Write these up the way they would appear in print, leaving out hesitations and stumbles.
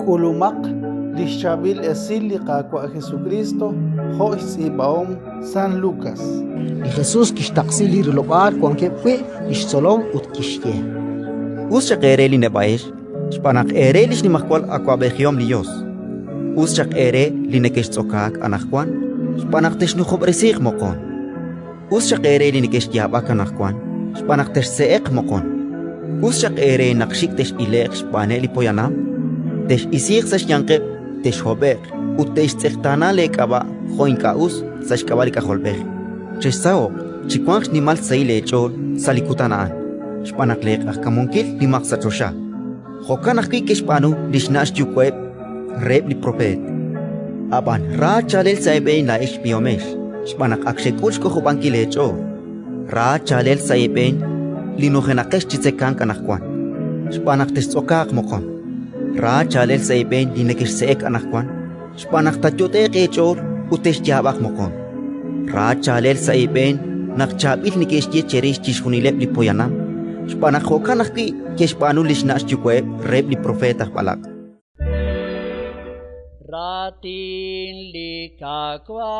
Kulumak Lishabil Esiliqa kwa Jesucristo Jois Ibaom San Lucas. Y Jesús kishtaxili rilobar con que fue ishsolom utkishye. Uschak ereli nebaesh, spanak erelish ni makwal akwabegiom lios. Uschak ere linekesh tsokak anakwan, spanak tesh nukhobresig mokon. Uschak ere linekesh yabak anakwan, spanak tesh seek mokon. Uschak ere nakshik tesh ilek spaneli poyanam, tesh isig sash yanke tesh hobek, utesh tsechtana lekaba, joinkaus, sash kabalika holbeg. Chesao, chikwank ni mal saile echol, salikutanaan. Spanak lek akamonkil ni maksatosha. Hokanak kikesh panu lishnash jukweb, reb li prophet. Aban ra chalel saibein la ish biomesh. Spanak akshekuch ko hubankil echol. Ra chalel saibein linogenakesh chitsekan kanakwan. Spanak testokak mokon. Ra chalel saibein linekesh seek anakwan. Spanak tachotek echol utesh jabak mokon. Ra chalel saibein nakchabil nikesh ye cherish chishunilep li poyanam. Spanak hokanak ki keshpanu lishnash jukweb reb li profeta balak. Ratin likakwa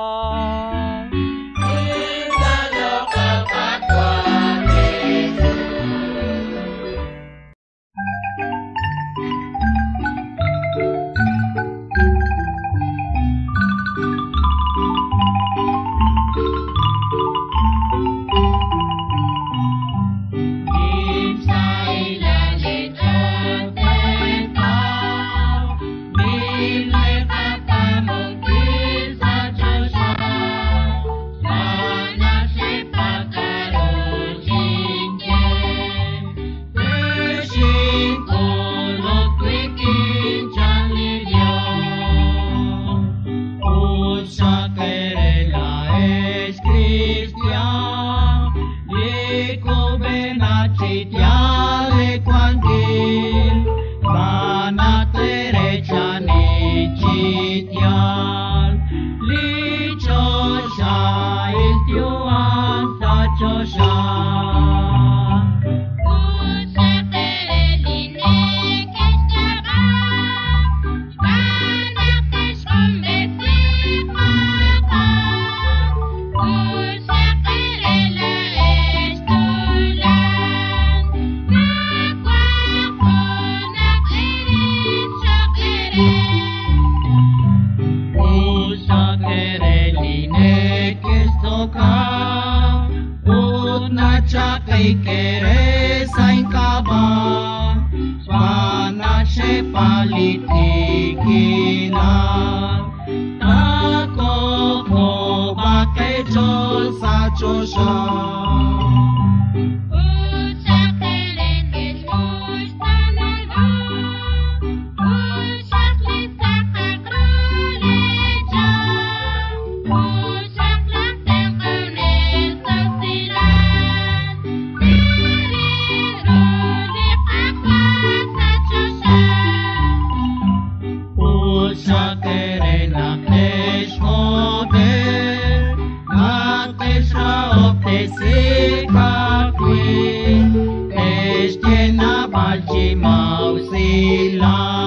Mau sila